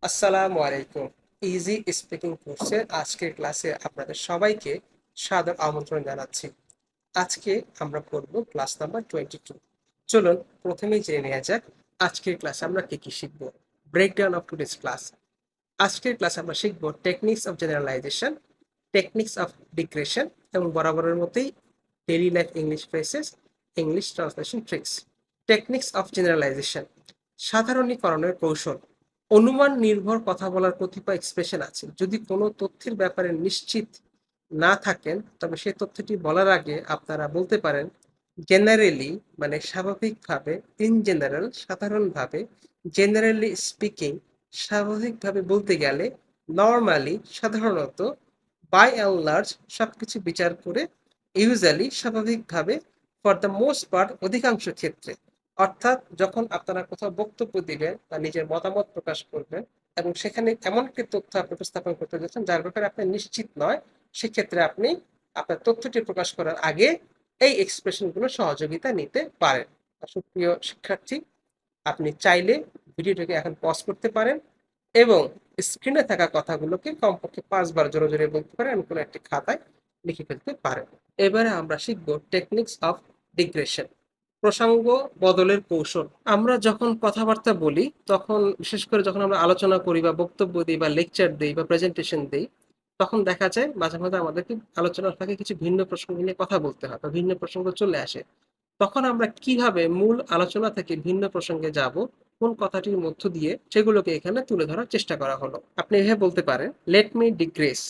আসসালামু আলাইকুম। Easy speaking কোর্সের আজকের ক্লাসে আপনাদের সবাইকে সাদর আমন্ত্রণ জানাচ্ছি। আজকে আমরা পড়ব ক্লাস নাম্বার 22। চলুন প্রথমেই জেনে নেওয়া যাক আজকের ক্লাসে আমরা কি কি শিখব। Breakdown of today's class. আজকের ক্লাসে আমরা শিখব techniques of generalization, techniques of digression এবং বরাবরের মতোই daily life English phrases, English translation tricks. Techniques of generalization, সাধারণীকরণের কৌশল। অনুমান নির্ভর কথা বলার কতিপয় এক্সপ্রেশন আছে। যদি কোনো তথ্যের ব্যাপারে নিশ্চিত না থাকেন তবে সেই তথ্যটি বলার আগে আপনারা বলতে পারেন জেনারেলি মানে স্বাভাবিকভাবে, ইন জেনারেল সাধারণভাবে, জেনারেলি স্পিকিং স্বাভাবিকভাবে বলতে গেলে, নর্মালি সাধারণত, বাই অ্যান্ড লার্জ সবকিছু বিচার করে, ইউজুয়ালি স্বাভাবিকভাবে, ফর দ্য মোস্ট পার্ট অধিকাংশ ক্ষেত্রে। অর্থাৎ যখন আপনারা কোথাও বক্তব্য দিবেন বা নিজের মতামত প্রকাশ করবেন এবং সেখানে এমন একটি তথ্য আপনি উপস্থাপন করতে যাচ্ছেন যার ব্যাপারে আপনি নিশ্চিত নয়, সেক্ষেত্রে আপনি আপনার তথ্যটি প্রকাশ করার আগে এই এক্সপ্রেশনগুলো সহযোগিতা নিতে পারেন। সুপ্রিয় শিক্ষার্থী, আপনি চাইলে ভিডিওটাকে এখন পজ করতে পারেন এবং স্ক্রিনে থাকা কথাগুলোকে কমপক্ষে 5 বার জোরে জোরে বলতে পারেন এবং কোনো একটি খাতায় লিখে ফেলতে পারেন। এবারে আমরা শিখব টেকনিক্স অফ ডিগ্রেশন, প্রসঙ্গ বদলের কৌশল। আমরা যখন কথাবার্তা বলি তখন, বিশেষ করে যখন আমরা আলোচনা করি বা বক্তব্য দিই বা লেকচার দিই বা প্রেজেন্টেশন দিই, তখন দেখা যায় মাঝে মাঝে আমাদেরকে আলোচনার ফাঁকে কিছু ভিন্ন প্রসঙ্গ নিয়ে কথা বলতে হয় বা ভিন্ন প্রসঙ্গ চলে আসে। তখন আমরা কিভাবে মূল আলোচনা থেকে ভিন্ন প্রসঙ্গে যাব, কোন কথাটির মধ্য দিয়ে, সেগুলোকে এখানে তুলে ধরার চেষ্টা করা হলো। আপনি এভাবে বলতে পারেন, লেট মি ডিগ্রেস,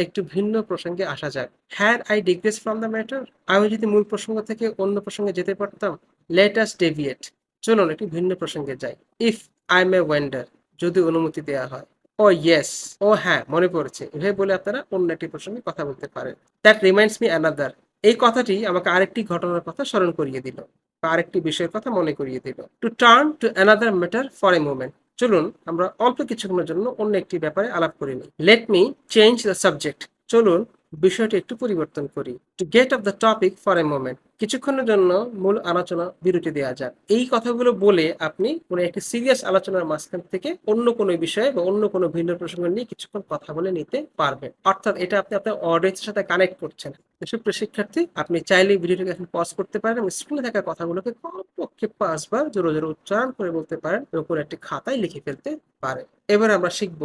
একটু ভিন্ন প্রসঙ্গে আসা যাক। Had I digress from the matter, আমি যদি মূল প্রসঙ্গ থেকে অন্য প্রসঙ্গে যেতে পারতাম। লেট আস ডেভিয়েট, চলুন একটু ভিন্ন প্রসঙ্গে যাই। ইফ আই মে ওয়েন্ডার, যদি অনুমতি দেওয়া হয়। ও ইয়েস, ও হ্যাঁ মনে পড়েছে, এভাবে বলে আপনারা অন্য একটি প্রসঙ্গে কথা বলতে পারেন। দ্যাট রিমাইন্ডস মি অ্যানাদার, এই কথাটি আমাকে আরেকটি ঘটনার কথা স্মরণ করিয়ে দিল বা আরেকটি বিষয়ের কথা মনে করিয়ে দিল। Two turn to another matter for a moment, চলুন আমরা অল্প কিছুক্ষণের জন্য অন্য একটি ব্যাপারে আলাপ করে নিই। Let me change the subject, চলুন বিষয়টি একটু পরিবর্তন করি। To get of the topic for a moment, কিছুক্ষণের জন্য মূল আলোচনা বিরতি দেওয়া যাক। এই কথাগুলো বলে আপনি কোনো একটি সিরিয়াস আলোচনার মাঝখান থেকে অন্য কোনো বিষয়ে বা অন্য কোনো ভিন্ন প্রসঙ্গ নিয়ে কিছুক্ষণ কথা বলে নিতে পারবেন। অর্থাৎ এটা আপনি আপনার অডিয়েন্সের সাথে কানেক্ট করছেন। সুপ্রিয় শিক্ষার্থী, আপনি চাইলে ভিডিওটাকে এখন পজ করতে পারেন এবং স্ক্রিনে থাকা কথাগুলোকে কমপক্ষে 5 বার জোরে জোরে উচ্চারণ করে বলতে পারেন এবং কোনো একটি খাতায় লিখে ফেলতে পারেন। এবার আমরা শিখব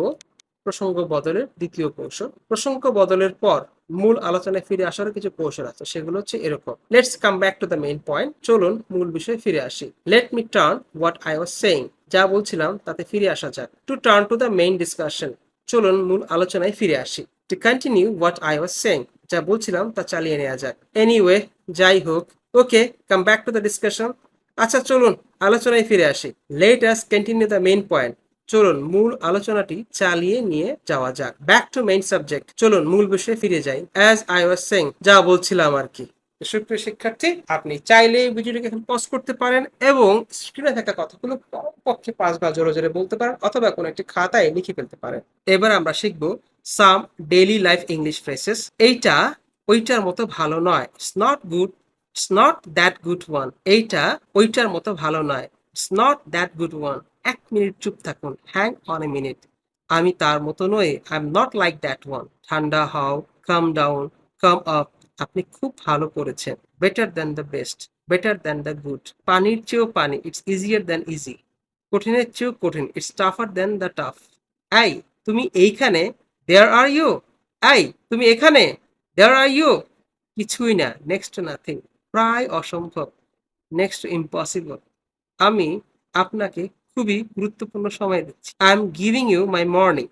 প্রসঙ্গ বদলের দ্বিতীয় কৌশল। প্রসঙ্গ বদলের পর মূল আলোচনায় ফিরে আসার কিছু কৌশল আছে, সেগুলো হচ্ছে এরকম। Let's come back to the main point, চলুন মূল বিষয়ে ফিরে আসি। Let me turn what I was saying, যা বলছিলাম তাতে ফিরে আসা যাক। To turn to the main discussion, চলুন মূল আলোচনায় ফিরে আসি। To continue what I was saying, যা বলছিলাম তা চালিয়ে নেওয়া যাক। এনিওয়ে, যাই হোক। Okay, come back to the discussion, আচ্ছা চলুন আলোচনায় ফিরে আসি। Let us continue the main point, চলুন মূল আলোচনাটি চালিয়ে নিয়ে যাওয়া যাক। ব্যাক টু মেইন সাবজেক্ট, চলুন মূল বিষয়ে ফিরে যাই। অ্যাজ আই ওয়াজ সেইং, যা বলছিলাম আর কি। সুপ্রিয় শিক্ষার্থী, আপনি চাইলে ভিডিওটিকে এখন পজ করতে পারেন এবং স্ক্রিনে থাকা কথাগুলো কমপক্ষে 5 বার জোরে জোরে বলতে পারেন অথবা কোনো একটি খাতায় লিখে ফেলতে পারেন। এবার আমরা শিখব সাম ডেইলি লাইফ ইংলিশ ফ্রেজেস। এইটা ওইটার মতো ভালো নয়, it's not good, it's not that good one. এইটা ওইটার মতো ভালো নয়, it's not that good one. 1 minute চুপ থাকুন, হ্যাং অন এ মিনিট। আমি তার মতো নই, I am not like that one. ঠান্ডা হও, কাম ডাউন, কাম আপ। আপনি খুব ভালো করেছেন, better than the best, better than the good. পানির চেয়েও পানি, ইটস ইজিয়ার দ্যান ইজি। কঠিনের চেয়েও কঠিন, ইটস টাফার দ্যান দ্য টাফ। এই, তুমি এইখানে, দেয়ার আর ইউ। এই, তুমি এখানে, দেয়ার আর ইউ। কিছুই না, নেক্সট টু নাথিং, প্রায় অসম্ভব, নেক্সট টু ইম্পসিবল। আমি আপনাকে খুবই গুরুত্বপূর্ণ সময় দিচ্ছি। I am giving you my morning.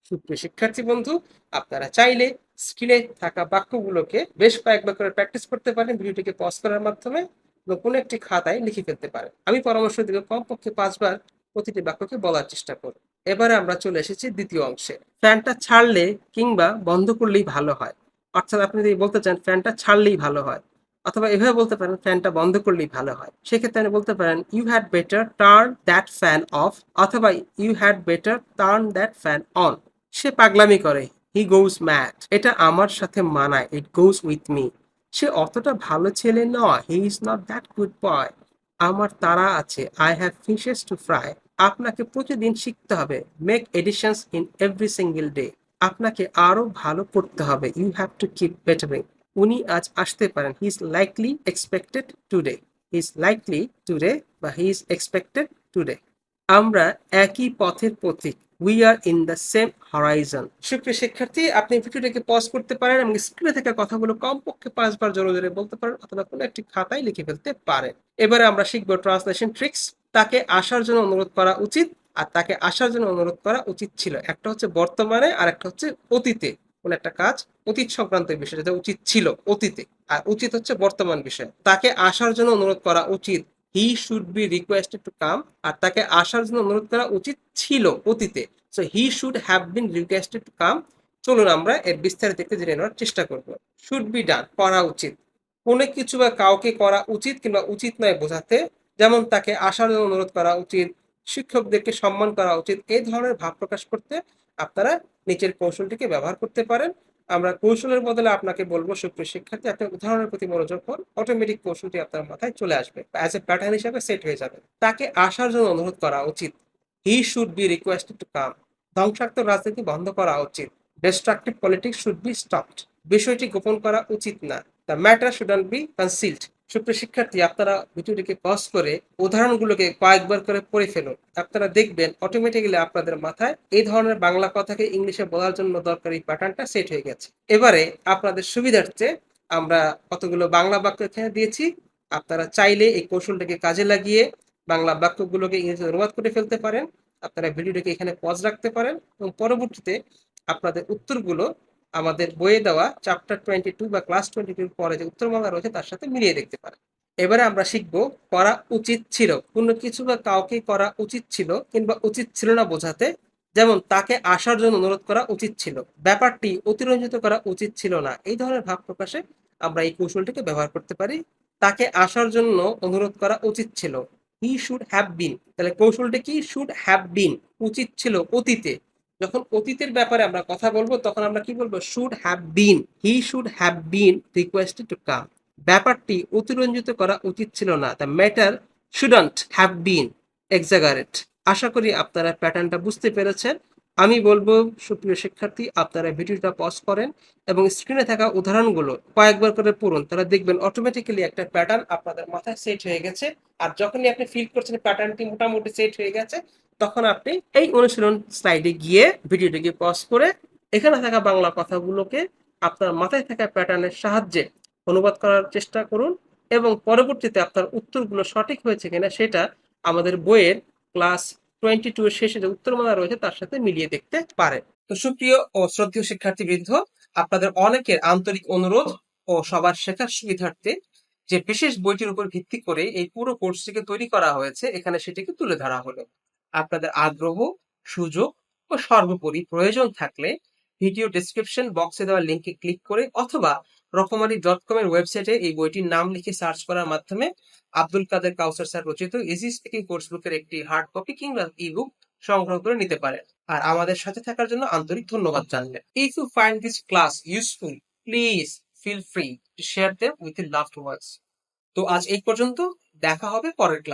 সুপ্রিয় শিক্ষার্থী বন্ধু, আপনারা চাইলে স্ক্রিনে থাকা বাক্যগুলোকে বেশ কয়েকবার করে প্র্যাকটিস করতে পারেন ভিডিওটিকে পজ করার মাধ্যমে এবং কোনো একটি খাতায় লিখে ফেলতে পারেন। আমি পরামর্শ দিব কমপক্ষে 5 বার প্রতিটি বাক্যকে বলার চেষ্টা করুন। এবারে আমরা চলে এসেছি দ্বিতীয় অংশে। ফ্যানটা ছাড়লে কিংবা বন্ধ করলেই ভালো হয়। অর্থাৎ আপনি যদি বলতে চান ফ্যানটা ছাড়লেই ভালো হয়, অথবা এভাবে বলতে পারেন ফ্যানটা বন্ধ করলেই ভালো হয়, সেক্ষেত্রে আপনি বলতে পারেন you had better turn that fan off, অথবা you had better turn that fan on. সে পাগলামি করে, হি গোজ ম্যাড। এটা আমার সাথে মানায়, ইট গোজ উইথ মি। সে অতটা ভালো ছেলে নয়, he is not that good boy. আমার তাড়া আছে, I have fishes to fry. আপনাকে প্রতিদিন শিখতে হবে। Make additions in every single day. আপনাকে আরো ভালো করতে হবে। You have to keep bettering. উনি আজ আসতে পারেন। He is likely expected today. He is likely today বা হি ইজ এক্সপেক্টেড টুডে। আমরা একই পথের পথিক। We are in the same horizon. সুপ্রিয় শিক্ষার্থী, আপনি ভিডিওটাকে পজ করতে পারেন এবং স্ক্রিনে থাকা কথাগুলো কমপক্ষে 5 বার জোরে জোরে বলতে পারেন অথবা কোনো একটি খাতায় লিখে ফেলতে পারেন। এবারে আমরা শিখবো ট্রান্সলেশন ট্রিক্স। তাকে আসার জন্য অনুরোধ করা উচিত আর তাকে আসার জন্য অনুরোধ করা উচিত ছিল। একটা হচ্ছে বর্তমানে আর একটা হচ্ছে অতীতে। কোন একটা কাজ অতীত সংক্রান্ত বিষয়, যেটা উচিত ছিল অতীতে, আর উচিত হচ্ছে বর্তমান বিষয়। তাকে আসার জন্য অনুরোধ করা উচিত, he should be requested to come, আর তাকে আসার জন্য অনুরোধ করা উচিত ছিল অতীতে। So he should have been requested to come. চলুন আমরা এর বিস্তারিত দেখতে জেনে নেওয়ার চেষ্টা করব। শুড বি ডান, করা উচিত। কোনো কিছু বা কাউকে করা উচিত কিংবা উচিত নয় বোঝাতে, যেমন তাকে আসার জন্য অনুরোধ করা উচিত, শিক্ষকদেরকে সম্মান করা উচিত, এই ধরনের ভাব প্রকাশ করতে আপনারা নিচের কৌশলটিকে ব্যবহার করতে পারেন। আমরা কৌশলের বদলে আপনাকে বলবো সুপ্রিয় শিক্ষার্থী, আপনি উদাহরণের প্রতি মনোযোগ হন, অটোমেটিক কৌশলটি আপনার মাথায় চলে আসবে, অ্যাজ এ প্যাটার্ন হিসাবে সেট হয়ে যাবে। তাকে আসার জন্য অনুরোধ করা উচিত, he should be requested to come. ধ্বংসাত্মক রাজনীতি বন্ধ করা উচিত, destructive politics should be stopped. বিষয়টি গোপন করা উচিত না, the matter shouldn't be concealed. সুপ্রিয় শিক্ষার্থী, আপনারা ভিডিওটিকে পজ করে উদাহরণগুলোকে কয়েকবার করে পড়ে ফেলুন। আপনারা দেখবেন অটোমেটিক্যালি আপনাদের মাথায় এই ধরনের বাংলা কথাকে ইংলিশে বলার জন্য দরকারি প্যাটার্নটা সেট হয়ে গেছে। এবারে আপনাদের সুবিধার্থে আমরা কতগুলো বাংলা বাক্য এখানে দিয়েছি। আপনারা চাইলে এই কৌশলটাকে কাজে লাগিয়ে বাংলা বাক্যগুলোকে ইংরেজিতে অনুবাদ করে ফেলতে পারেন। আপনারা ভিডিওটাকে এখানে পজ রাখতে পারেন এবং পরবর্তীতে আপনাদের উত্তরগুলো আমাদের বইয়ে দেওয়া চ্যাপ্টার 22 বা ক্লাস 22 পরে যে উত্তরমালা রয়েছে তার সাথে মিলিয়ে দেখতে পারেন। এবারে আমরা শিখবো করা উচিত ছিল। কোনো কিছু বা কাউকে করা উচিত ছিল কিংবা উচিত ছিল না বোঝাতে, যেমন তাকে আসার জন্য অনুরোধ করা উচিত ছিল, ব্যাপারটি অতিরঞ্জিত করা উচিত ছিল না, এই ধরনের ভাব প্রকাশে আমরা এই কৌশলটিকে ব্যবহার করতে পারি। তাকে আসার জন্য অনুরোধ করা উচিত ছিল, হি শুড হ্যাভ বিন। তাহলে কৌশলটি কি? শুড হ্যাভ বিন, উচিত ছিল অতীতে। যখন অতীতের ব্যাপারে আমরা কথা বলবো তখন আমরা কি বলবো? Should have been, he should have been requested to come. ব্যাপারটি অতিরঞ্জিত করা উচিত ছিল না, the matter shouldn't have been exaggerate. আশা করি আপনারা প্যাটার্নটা বুঝতে পেরেছেন। আমি বলবো সুপ্রিয় শিক্ষার্থী, আপনারা ভিডিওটা পজ করেন এবং স্ক্রিনে থাকা উদাহরণগুলো কয়েকবার করে পড়ুন। তারা দেখবেন অটোমেটিক্যালি একটা প্যাটার্ন আপনাদের মাথায় সেট হয়ে গেছে। আর যখনই আপনি ফিল করছেন প্যাটার্নটি মোটামুটি সেট হয়ে গেছে, তখন আপনি এই অনুশীলন স্লাইডে গিয়ে ভিডিওটিকে পজ করে এখানে থাকা বাংলা কথাগুলোকে আপনার মাথায় থাকা প্যাটার্নের সাহায্যে অনুবাদ করার চেষ্টা করুন এবং পরবর্তীতে আপনার উত্তরগুলো সঠিক হয়েছে কিনা সেটা আমাদের বইয়ের ক্লাস 22 এর শেষে যে উত্তরমালা রয়েছে তার সাথে মিলিয়ে দেখতে পারেন। তো সুপ্রিয় ও শ্রদ্ধেয় শিক্ষার্থীবৃন্দ, আপনাদের অনেকের আন্তরিক অনুরোধ ও সবার শেখার সুবিধার্থে যে বিশেষ বইটির উপর ভিত্তি করে এই পুরো কোর্সটিকে তৈরি করা হয়েছে, এখানে সেটিকে তুলে ধরা হলো। আপনাদের আগ্রহ, সুযোগ ও সর্বোপরি প্রয়োজন থাকলে ভিডিও ডেসক্রিপশন বক্সে দেওয়া লিঙ্কে ক্লিক করে অথবা রকমারি.com এর ওয়েবসাইটে এই বইটির নাম লিখে সার্চ করার মাধ্যমে আব্দুল কাদের কাউসার স্যার রচিত ইজি স্পিকিং কোর্স বুকের একটি হার্ড কপি কিংবা ই-বুক সংগ্রহ করে নিতে পারেন। আর আমাদের সাথে থাকার জন্য আন্তরিক ধন্যবাদ জানালেন। If you find this class useful, please feel free to share them with your loved ones. তো আজ এই পর্যন্ত, দেখা হবে পরের ক্লাসে।